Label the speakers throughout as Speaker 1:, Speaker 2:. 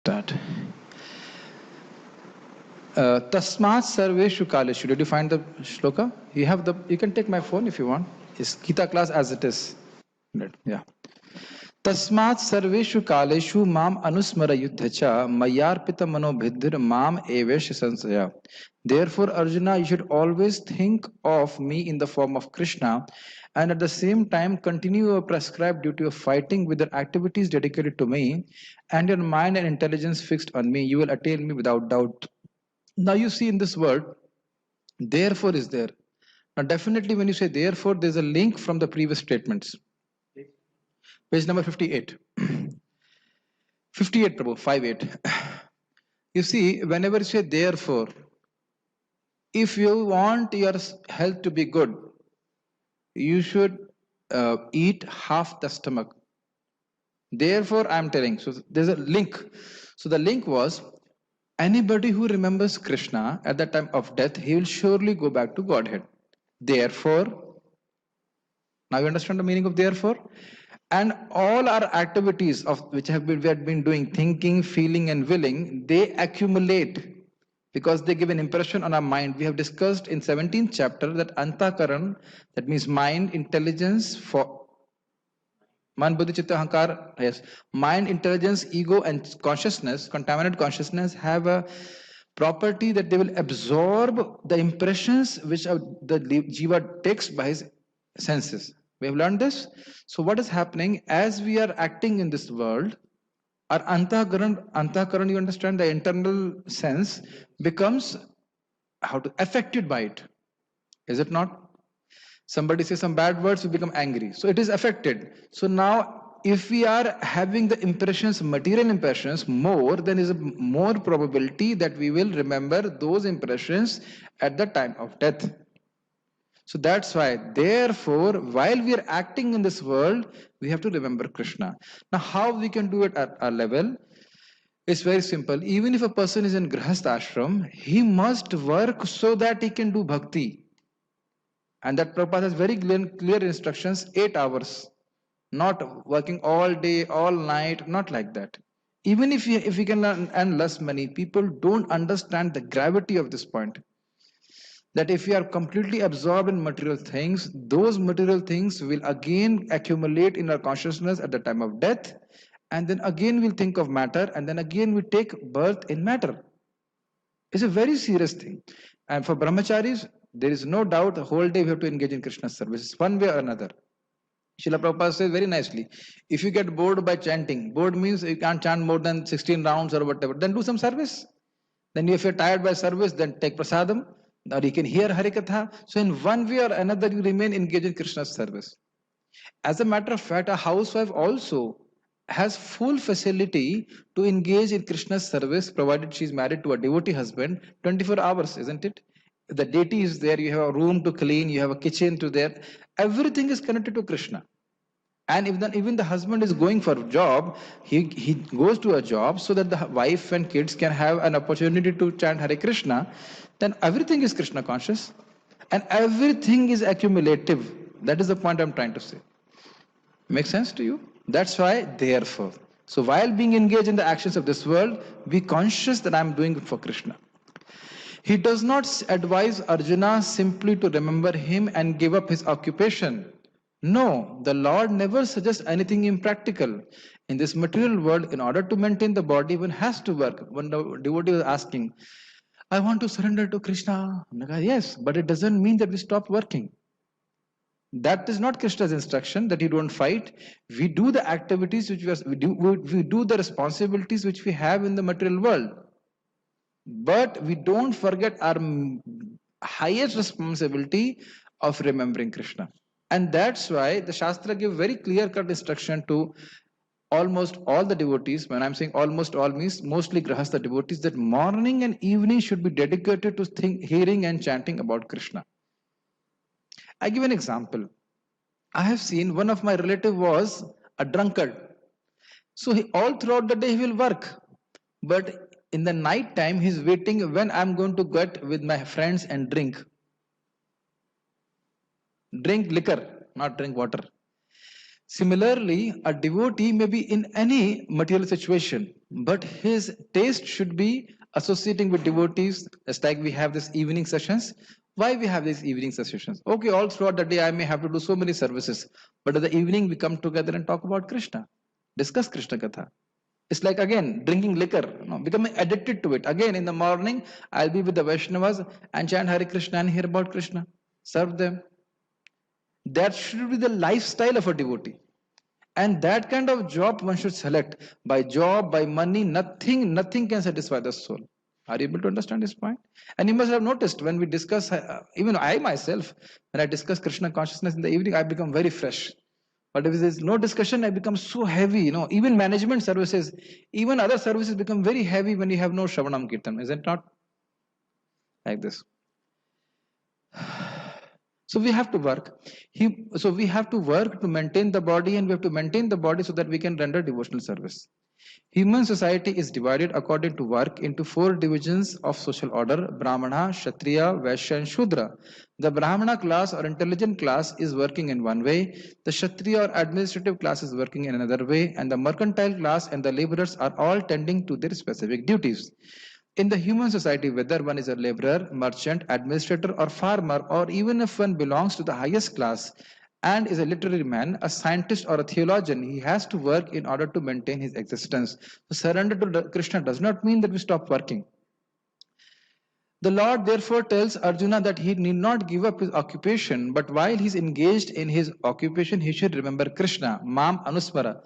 Speaker 1: Start. Tasmat Sarveshu Kaleshu. Did you find the shloka? You have the. You can take my phone if you want. It's Gita class as it is. Yeah. Tasmat Sarveshu Kaleshu Mam Anusmara Yuddhacha Mayarpita Manobhidir Mam Evesh Sansaya. Therefore, Arjuna, you should always think of me in the form of Krishna, and at the same time continue your prescribed duty of fighting with your activities dedicated to me, and your mind and intelligence fixed on me. You will attain me without doubt. Now you see in this word, therefore is there. Now definitely when you say therefore, there's a link from the previous statements. Page number 58. 58, Prabhu, 58. You see, whenever you say therefore, if you want your health to be good, you should eat half the stomach. Therefore, I am telling. So there's a link. So the link was anybody who remembers Krishna at the time of death, he will surely go back to Godhead. Therefore, now you understand the meaning of therefore? And all our activities of which we have been doing, thinking, feeling, and willing, they accumulate because they give an impression on our mind. We have discussed in 17th chapter that antakaran, that means mind, intelligence, for man, buddhi, chitta, ahankar, yes, mind, intelligence, ego, and consciousness, contaminated consciousness, have a property that they will absorb the impressions which the jiva takes by his senses. We have learned this. So what is happening as we are acting in this world, our antakaran, you understand, the internal sense becomes affected by it. Is it not? Somebody says some bad words, we become angry. So it is affected. So now if we are having the impressions, material impressions more, then is a more probability that we will remember those impressions at the time of death. So that's why, therefore, while we are acting in this world, we have to remember Krishna. Now, how we can do it at our level? It's very simple. Even if a person is in Grihastha ashram, he must work so that he can do bhakti. And that Prabhupada has very clear instructions, 8 hours. Not working all day, all night, not like that. Even if we can earn less money, people don't understand the gravity of this point. That if we are completely absorbed in material things, those material things will again accumulate in our consciousness at the time of death, and then again we'll think of matter, and then again we take birth in matter. It's a very serious thing. And for brahmacharis, there is no doubt the whole day we have to engage in Krishna's service, one way or another. Srila Prabhupada says very nicely, if you get bored by chanting, bored means you can't chant more than 16 rounds or whatever, then do some service. Then if you're tired by service, then take prasadam, or you can hear Harikatha. So in one way or another, you remain engaged in Krishna's service. As a matter of fact, a housewife also has full facility to engage in Krishna's service, provided she is married to a devotee husband, 24 hours, isn't it? The deity is there, you have a room to clean, you have a kitchen to there, everything is connected to Krishna. And even the husband is going for a job, he goes to a job so that the wife and kids can have an opportunity to chant Hare Krishna, then everything is Krishna conscious. And everything is accumulative. That is the point I'm trying to say. Make sense to you? That's why, therefore. So while being engaged in the actions of this world, be conscious that I'm doing it for Krishna. He does not advise Arjuna simply to remember him and give up his occupation. No, the Lord never suggests anything impractical. In this material world, in order to maintain the body, one has to work. One devotee was asking, I want to surrender to Krishna. Yes, but it doesn't mean that we stop working. That is not Krishna's instruction, that you don't fight. We do the activities which we do the responsibilities which we have in the material world. But we don't forget our highest responsibility of remembering Krishna. And that's why the Shastra give very clear-cut instruction to almost all the devotees. When I'm saying almost all, means mostly Grahastha devotees, that morning and evening should be dedicated to hearing and chanting about Krishna. I give an example. I have seen one of my relative was a drunkard. So all throughout the day he will work. But in the night time, he's waiting when I'm going to get with my friends and drink. Drink liquor, not drink water. Similarly, a devotee may be in any material situation, but his taste should be associating with devotees. Just like we have this evening sessions. Why we have these evening sessions? Okay, all throughout the day I may have to do so many services, but at the evening we come together and talk about Krishna, discuss Krishna Katha. It's like again drinking liquor, becoming addicted to it. Again in the morning, I'll be with the Vaishnavas and chant Hare Krishna and hear about Krishna, serve them. That should be the lifestyle of a devotee. And that kind of job one should select. By job, by money, nothing can satisfy the soul. Are you able to understand this point? And you must have noticed when we discuss, even I myself, when I discuss Krishna consciousness in the evening, I become very fresh. But if there is no discussion, I become so heavy. Even management services, even other services become very heavy when you have no Shravanam Kirtan. Is it not like this? So we have to work. We have to work to maintain the body, and we have to maintain the body so that we can render devotional service. Human society is divided according to work into 4 divisions of social order: Brahmana, Kshatriya, Vaishya and Shudra. The Brahmana class or intelligent class is working in one way, the Kshatriya or administrative class is working in another way, and the mercantile class and the laborers are all tending to their specific duties. In the human society, whether one is a laborer, merchant, administrator, or farmer, or even if one belongs to the highest class and is a literary man, a scientist, or a theologian, he has to work in order to maintain his existence. So, surrender to Krishna does not mean that we stop working. The Lord therefore tells Arjuna that he need not give up his occupation, but while he is engaged in his occupation, he should remember Krishna, Mam Anusmara.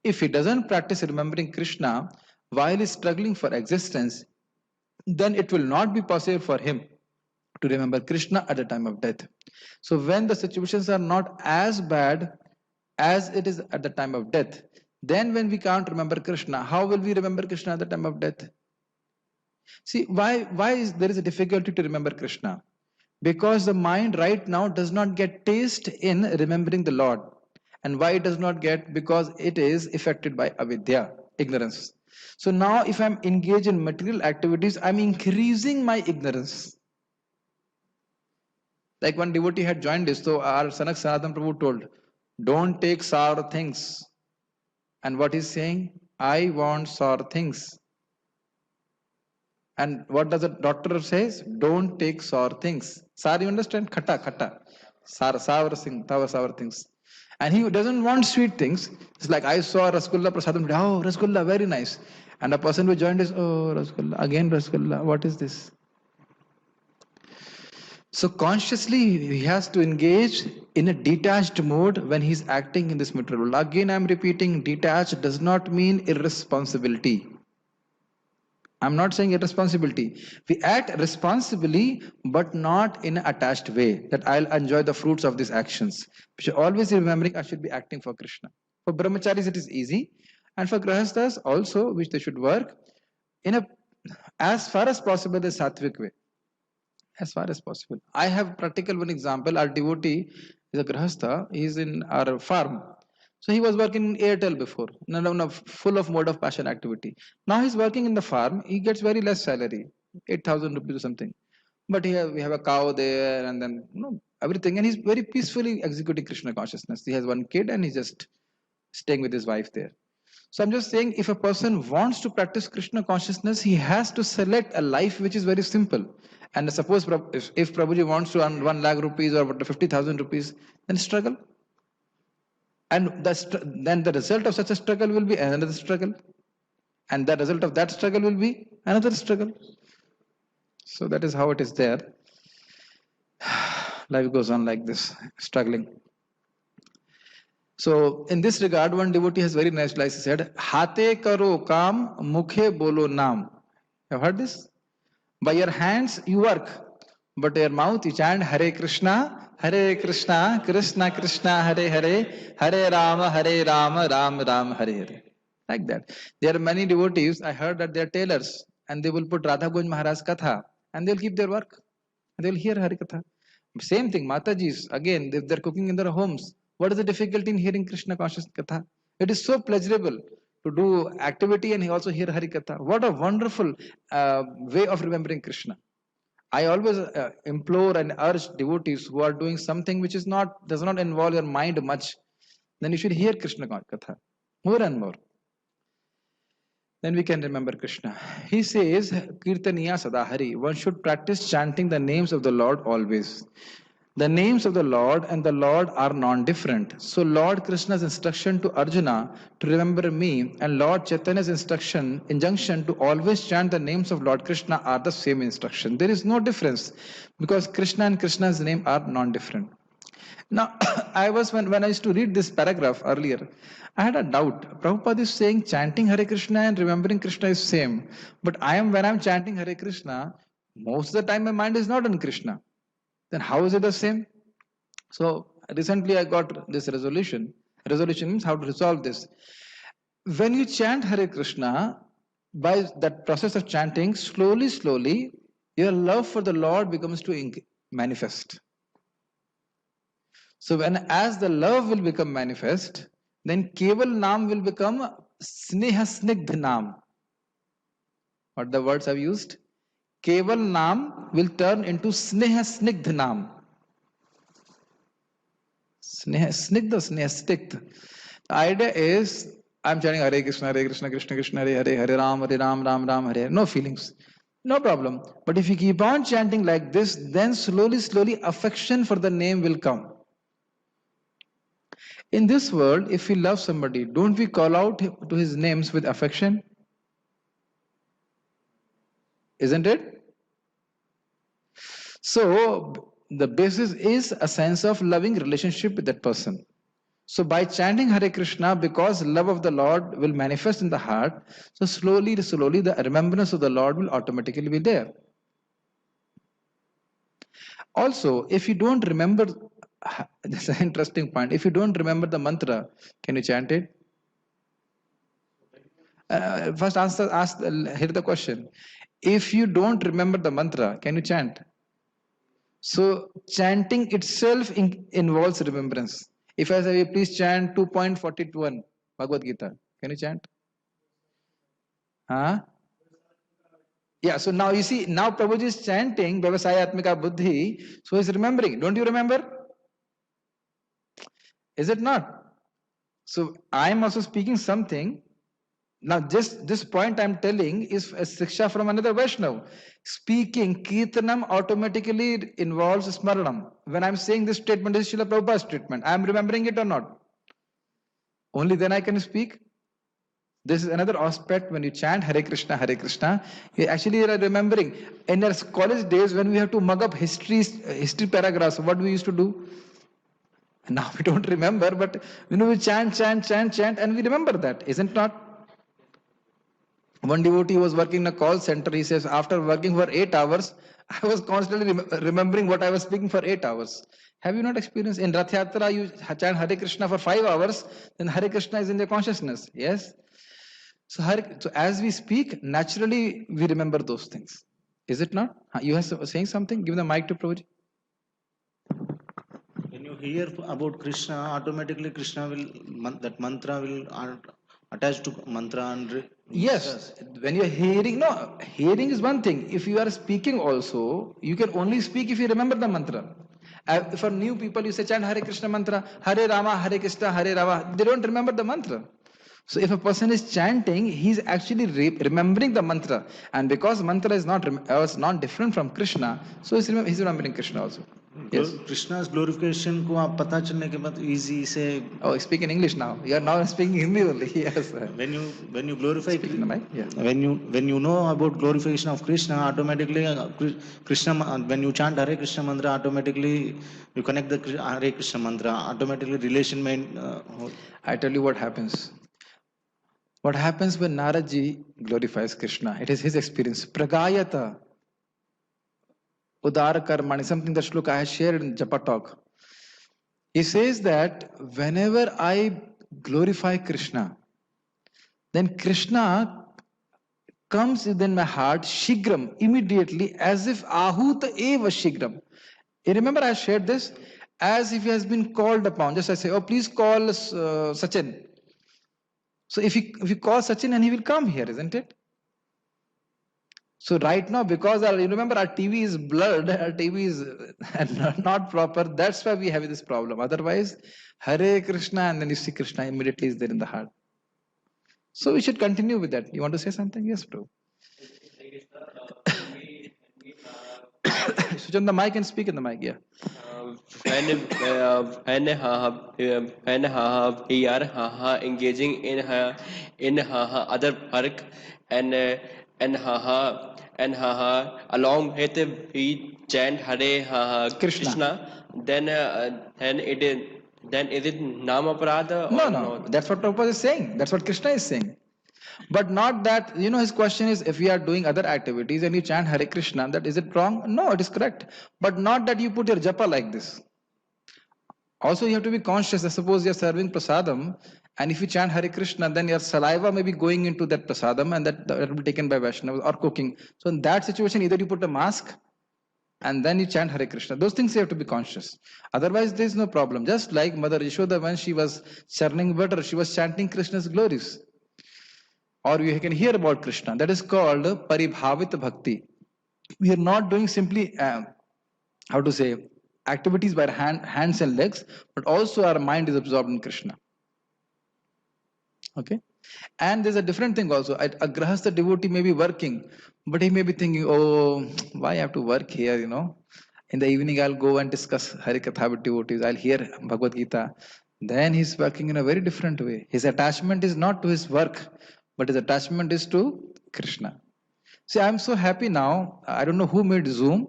Speaker 1: If he doesn't practice remembering Krishna while he's struggling for existence, then it will not be possible for him to remember Krishna at the time of death. So when the situations are not as bad as it is at the time of death, then when we can't remember Krishna, how will we remember Krishna at the time of death? See, why is there is a difficulty to remember Krishna? Because the mind right now does not get taste in remembering the Lord. And why it does not get? Because it is affected by avidya, ignorance. So now if I'm engaged in material activities, I'm increasing my ignorance. Like one devotee had joined this, so our Sanak Sanatan Prabhu told, don't take sour things. And what he's saying? I want sour things. And what does the doctor says? Don't take sour things. Sour, you understand? Khata. Sour things. And he doesn't want sweet things. It's like I saw Rasgulla Prasadam. Oh, Rasgulla, very nice. And a person who joined is, oh, Rasgulla, again Rasgulla. What is this? So consciously he has to engage in a detached mode when he's acting in this material world. Again, I'm repeating, detached does not mean irresponsibility. I'm not saying irresponsibility. We act responsibly, but not in an attached way that I'll enjoy the fruits of these actions. We should always be remembering I should be acting for Krishna. For brahmacharis, it is easy. And for grahasthas also, which they should work in a, as far as possible, the sattvic way. As far as possible. I have practical one example. Our devotee is a grahastha. He is in our farm. So he was working in Airtel before, full of mode of passion activity. Now he's working in the farm. He gets very less salary, 8,000 rupees or something. But we have a cow there and then everything. And he's very peacefully executing Krishna consciousness. He has one kid and he's just staying with his wife there. So I'm just saying, if a person wants to practice Krishna consciousness, he has to select a life which is very simple. And suppose if Prabhuji wants to earn 1 lakh rupees or 50,000 rupees, then struggle. And then the result of such a struggle will be another struggle. And the result of that struggle will be another struggle. So that is how it is there. Life goes on like this, struggling. So in this regard, one devotee has very nicely said, Hate karo kam, mukhe bolo nam. You have heard this? By your hands you work, but your mouth you chant Hare Krishna, Krishna Krishna, Hare Hare, Hare Rama, Rama Rama, Hare Hare. Like that. There are many devotees, I heard that they are tailors, and they will put Radha Gunj Maharaj Katha, and they will keep their work, and they will hear Hari Katha. Same thing, Matajis, again, if they are cooking in their homes, what is the difficulty in hearing Krishna conscious Katha? It is so pleasurable to do activity and also hear Hari Katha. What a wonderful way of remembering Krishna. I always implore and urge devotees who are doing something which does not involve your mind much. then you should hear Krishna Katha more and more. Then we can remember Krishna. He says, Kirtaniya Sadahari. One should practice chanting the names of the Lord always. The names of the Lord and the Lord are non-different. So Lord Krishna's instruction to Arjuna to remember me and Lord Chaitanya's injunction to always chant the names of Lord Krishna are the same instruction. There is no difference because Krishna and Krishna's name are non-different. Now, when I used to read this paragraph earlier, I had a doubt. Prabhupada is saying chanting Hare Krishna and remembering Krishna is same. But when I'm chanting Hare Krishna, most of the time my mind is not on Krishna. Then how is it the same? So recently I got this resolution. Resolution means how to resolve this. When you chant Hare Krishna, by that process of chanting, slowly, your love for the Lord becomes to manifest. So as the love will become manifest, then Keval Naam will become Sneha Snigdh Naam. What the words I've used? Keval Naam will turn into Sneha Snigdh Naam. Sneha Snigdha, Sneha Snigdh. The idea is, I'm chanting Hare Krishna, Krishna Krishna, Hare Hare, Hare Ram, Ram Ram, Hare. No feelings. No problem. But if you keep on chanting like this, then slowly affection for the name will come. In this world, if we love somebody, don't we call out to his names with affection? Isn't it? So, the basis is a sense of loving relationship with that person. So, by chanting Hare Krishna, because love of the Lord will manifest in the heart, so slowly, the remembrance of the Lord will automatically be there. Also, if you don't remember, that's an interesting point. If you don't remember the mantra, can you chant it? First hear the question. If you don't remember the mantra, can you chant? So chanting itself involves remembrance. If I say, please chant 2.41 Bhagavad Gita, can you chant? Huh? Yeah, so now you see, now Prabhuji is chanting Vyavasaya Atmika Buddhi, so he's remembering. Don't you remember? Is it not? So I am also speaking something. Now this point I am telling is a siksha from another Vaishnav. Speaking Kirtanam automatically involves Smaranam. When I am saying this statement, this is Srila Prabhupada's statement. I am remembering it or not? Only then I can speak. This is another aspect. When you chant Hare Krishna, you actually are remembering. In our college days, when we have to mug up history paragraphs, what we used to do? Now we don't remember, but we chant, and we remember that, isn't not? One devotee was working in a call center. He says, after working for 8 hours, I was constantly remembering what I was speaking for 8 hours. Have you not experienced? In Rath Yatra, you chant Hare Krishna for 5 hours, then Hare Krishna is in your consciousness. Yes? So as we speak, naturally we remember those things. Is it not? You are saying something? Give the mic to Prabhuji.
Speaker 2: When you hear about Krishna, automatically Krishna will, that mantra will attach to mantra and...
Speaker 1: Yes, when you're hearing, no, hearing is one thing. If you are speaking also, you can only speak if you remember the mantra. For new people, you say chant Hare Krishna mantra, Hare Rama, Hare Krishna, Hare Rama. They don't remember the mantra. So if a person is chanting, he's actually remembering the mantra. And because mantra is not different from Krishna, so he's remembering Krishna also. Yes.
Speaker 2: Krishna's glorification को आप पता चलने के बाद easy से...
Speaker 1: Oh, speak in English now. You are now speaking Hindi only. Yes.
Speaker 2: When you glorify,
Speaker 1: yeah.
Speaker 2: when you know about glorification of Krishna, automatically Krishna, when you chant Hare Krishna mantra, automatically you connect the Hare Krishna mantra. Automatically relation mind.
Speaker 1: I tell you what happens. What happens when Narad Ji glorifies Krishna? It is his experience. Pragayata. Udara Karmani, something that Shloka has shared in Japa talk. He says that whenever I glorify Krishna, then Krishna comes within my heart, Shigram, immediately, as if Ahuta eva Shigram. You remember I shared this? As if he has been called upon. Just I say, oh, please call Sachin. So if you call Sachin and he will come here, isn't it? So right now, because you remember our TV is blurred, our TV is not proper. That's why we have this problem. Otherwise, Hare Krishna and then you see Krishna immediately is there in the heart. So we should continue with that. You want to say something? Yes, bro. Switch on the mic and speak in the mic. Yeah.
Speaker 3: When we are engaging in other work and along with we chant Hare Krishna, then then is it Nama Aparadha or
Speaker 1: No, no. That's what Prabhupada is saying. That's what Krishna is saying. But not that, his question is if we are doing other activities and you chant Hare Krishna, that is it wrong? No, it is correct. But not that you put your japa like this. Also, you have to be conscious that suppose you are serving prasadam and if you chant Hare Krishna, then your saliva may be going into that prasadam and that will be taken by Vaishnavas or cooking. So in that situation, either you put a mask and then you chant Hare Krishna. Those things you have to be conscious. Otherwise, there is no problem. Just like Mother Yashoda, when she was churning butter, she was chanting Krishna's glories. Or you can hear about Krishna. That is called Paribhavit Bhakti. We are not doing simply, activities by hands and legs, but also our mind is absorbed in Krishna. Okay? And there's a different thing also. A grahastha devotee may be working, but he may be thinking, oh, why I have to work here, In the evening, I'll go and discuss Harikatha with devotees. I'll hear Bhagavad Gita. Then he's working in a very different way. His attachment is not to his work, but his attachment is to Krishna. See, I'm so happy now. I don't know who made Zoom,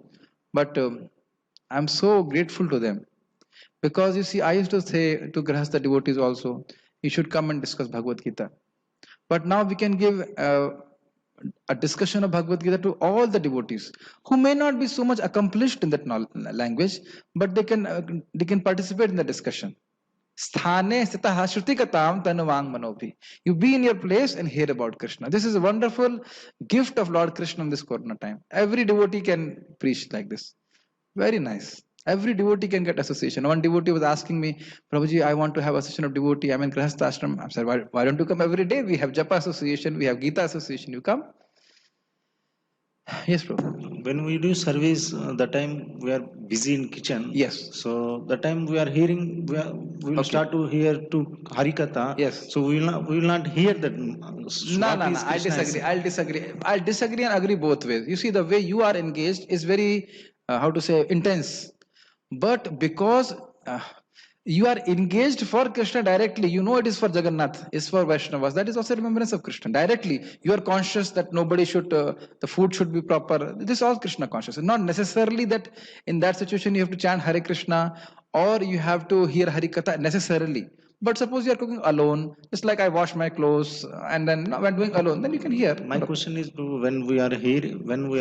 Speaker 1: but I'm so grateful to them. Because you see, I used to say to Grahastha devotees also, you should come and discuss Bhagavad Gita. But now we can give a discussion of Bhagavad Gita to all the devotees who may not be so much accomplished in that language, but they can participate in the discussion. Sthane sthitaha shrutikatam tanuvang manobhi. You be in your place and hear about Krishna. This is a wonderful gift of Lord Krishna in this Corona time. Every devotee can preach like this. Very nice. Every devotee can get association. One devotee was asking me, Prabhuji, I want to have association of devotee. I'm in Grahastha ashram. I said, why don't you come every day? We have Japa association, we have Gita association. You come? Yes, bro.
Speaker 2: When we do service, the time we are busy in kitchen.
Speaker 1: Yes.
Speaker 2: So the time we are hearing, we will start to hear to Harikatha.
Speaker 1: Yes.
Speaker 2: So we will not hear that.
Speaker 1: No. I'll disagree and agree both ways. You see, the way you are engaged is very, intense. But because you are engaged for Krishna directly, it is for Jagannath, is for Vaishnavas. That is also remembrance of Krishna. Directly, you are conscious that nobody should, the food should be proper. This is all Krishna conscious. Not necessarily that in that situation you have to chant Hare Krishna or you have to hear Harikatha necessarily. But suppose you are cooking alone, just like I wash my clothes and then when doing alone, then you can hear.
Speaker 2: My question is, when we are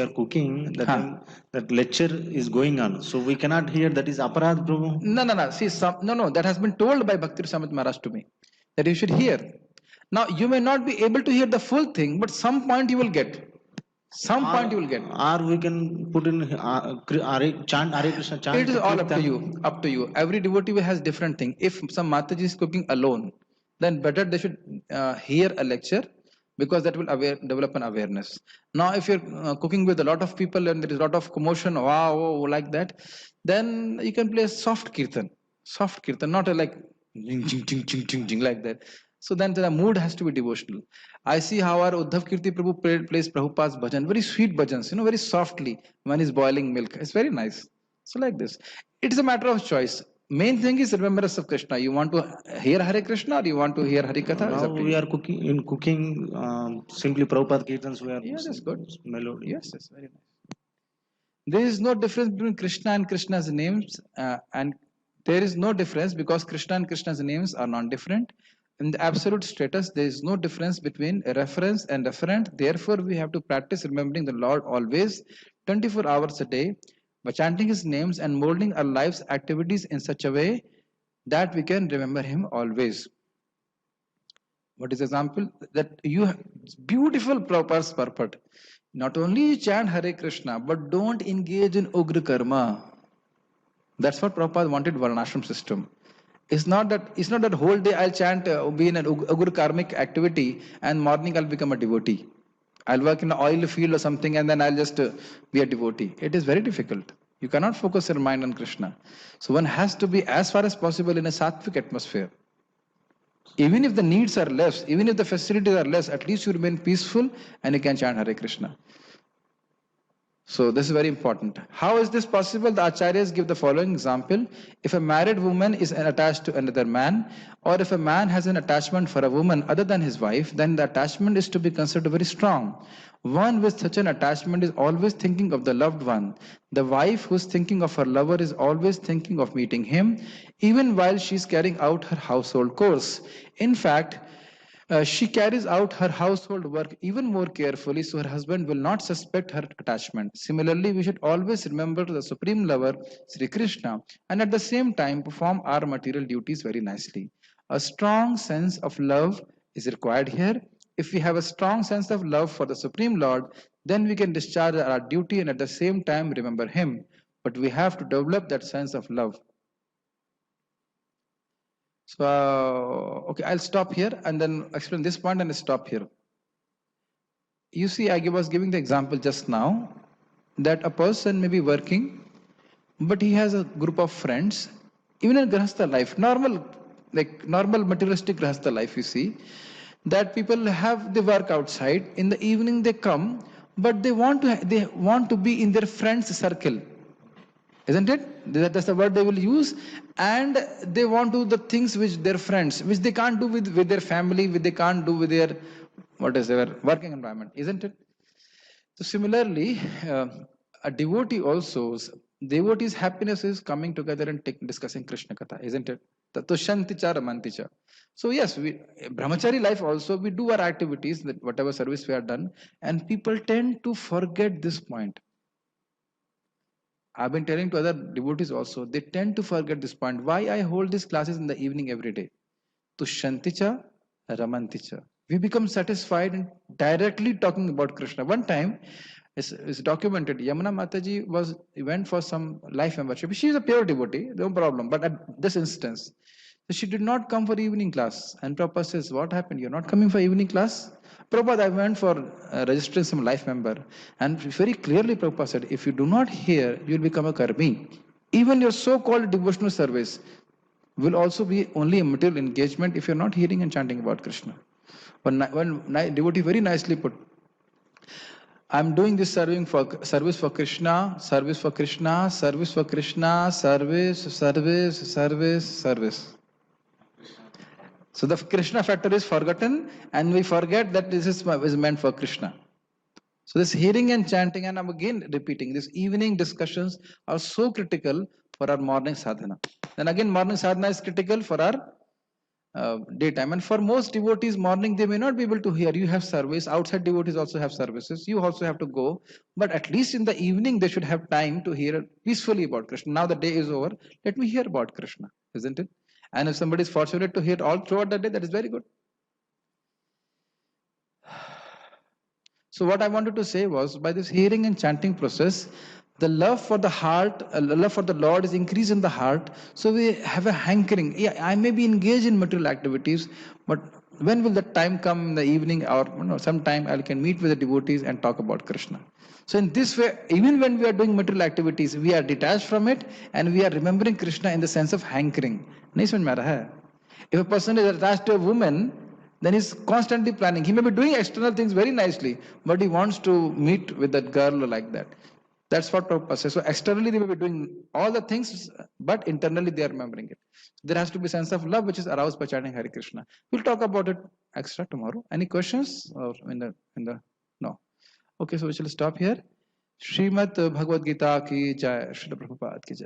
Speaker 2: cooking, that lecture is going on. So we cannot hear, that is aparad, Prabhu.
Speaker 1: No. See, that has been told by Bhakti Rasamrita Maharaj to me, that you should hear. Now, you may not be able to hear the full thing, but some point you will get.
Speaker 2: Or we can put in chant Hare Krishna chant.
Speaker 1: It is all up to you. Every devotee has different thing. If some Mataji is cooking alone, then better they should hear a lecture, because that will develop an awareness. Now, if you're cooking with a lot of people and there is a lot of commotion, like that, then you can play soft kirtan, not like jing like that. So then the mood has to be devotional. I see how our Uddhav Kirti Prabhu plays Prabhupada's bhajan, very sweet bhajans, very softly when he's boiling milk. It's very nice. So like this. It is a matter of choice. Main thing is remembrance of Krishna. You want to hear Hare Krishna or you want to hear Harikatha?
Speaker 2: Now we are cooking simply Prabhupada Kirtans.
Speaker 1: That's good.
Speaker 2: Melody.
Speaker 1: Yes, very nice. There is no difference between Krishna and Krishna's names, and there is no difference because Krishna and Krishna's names are non-different. In the absolute status, there is no difference between a reference and referent. Therefore, we have to practice remembering the Lord always, 24 hours a day, by chanting His names and molding our lives' activities in such a way that we can remember Him always. What is the example? That beautiful purpose. Not only you chant Hare Krishna, but don't engage in Ugra Karma. That's what Prabhupada wanted Varnashram system. It's not that whole day I'll chant, be in an Ugra karmic activity and morning I'll become a devotee. I'll work in an oil field or something and then I'll just be a devotee. It is very difficult. You cannot focus your mind on Krishna. So one has to be as far as possible in a sattvic atmosphere. Even if the needs are less, even if the facilities are less, at least you remain peaceful and you can chant Hare Krishna. So this is very important. How is this possible? The Acharyas give the following example. If a married woman is attached to another man, or if a man has an attachment for a woman other than his wife, then the attachment is to be considered very strong. One with such an attachment is always thinking of the loved one. The wife who is thinking of her lover is always thinking of meeting him, even while she is carrying out her household chores. In fact, she carries out her household work even more carefully so her husband will not suspect her attachment. Similarly, we should always remember the supreme lover, Sri Krishna, and at the same time perform our material duties very nicely. A strong sense of love is required here. If we have a strong sense of love for the Supreme Lord, then we can discharge our duty and at the same time remember Him. But we have to develop that sense of love. So, okay, I'll stop here and then explain this point and stop here. You see, I was giving the example just now that a person may be working, but he has a group of friends, even in Grahastha life, normal materialistic Grahastha life, you see, that people they work outside, in the evening they come, but they want to be in their friends' circle. Isn't it? That's the word they will use. And they want to do the things which their friends, which they can't do with their family, which they can't do with their, their working environment. Isn't it? So similarly, a devotee also, devotee's happiness is coming together and discussing Krishna Katha. Isn't it? Tushanticha ramanticha. So yes, brahmachari life also, we do our activities, that whatever service we have done, and people tend to forget this point. I've been telling to other devotees also, they tend to forget this point. Why I hold these classes in the evening every day? Tushanticha, ramanticha. We become satisfied in directly talking about Krishna. One time, it's documented, Yamuna Mataji went for some life membership. She is a pure devotee, no problem. But at this instance, she did not come for evening class. And Prabhupada says, what happened? You're not coming for evening class? Prabhupada, I went for registering some life member. And very clearly Prabhupada said, if you do not hear, you will become a karmi. Even your so-called devotional service will also be only a material engagement if you're not hearing and chanting about Krishna. One devotee very nicely put, I'm doing this service for Krishna, service for Krishna, service for Krishna, service. So the Krishna factor is forgotten and we forget that this is meant for Krishna. So this hearing and chanting, and I'm again repeating, these evening discussions are so critical for our morning sadhana. Then again, morning sadhana is critical for our daytime. And for most devotees, morning they may not be able to hear. You have service. Outside devotees also have services. You also have to go. But at least in the evening, they should have time to hear peacefully about Krishna. Now the day is over. Let me hear about Krishna, isn't it? And if somebody is fortunate to hear all throughout the day, that is very good. So what I wanted to say was, by this hearing and chanting process, the love for the heart, love for the Lord is increased in the heart. So we have a hankering. Yeah, I may be engaged in material activities, but when will the time come in the evening or sometime I can meet with the devotees and talk about Krishna. So in this way, even when we are doing material activities, we are detached from it and we are remembering Krishna in the sense of hankering. If a person is attached to a woman, then he's constantly planning. He may be doing external things very nicely, but he wants to meet with that girl like that. That's what Prabhupada says. So externally they may be doing all the things, but internally they are remembering it. There has to be a sense of love which is aroused by chanting Hare Krishna. We'll talk about it extra tomorrow. Any questions? Or no? Okay, so we shall stop here. Srimad Bhagavad Gita ki jai, Srila Prabhupada ki jai.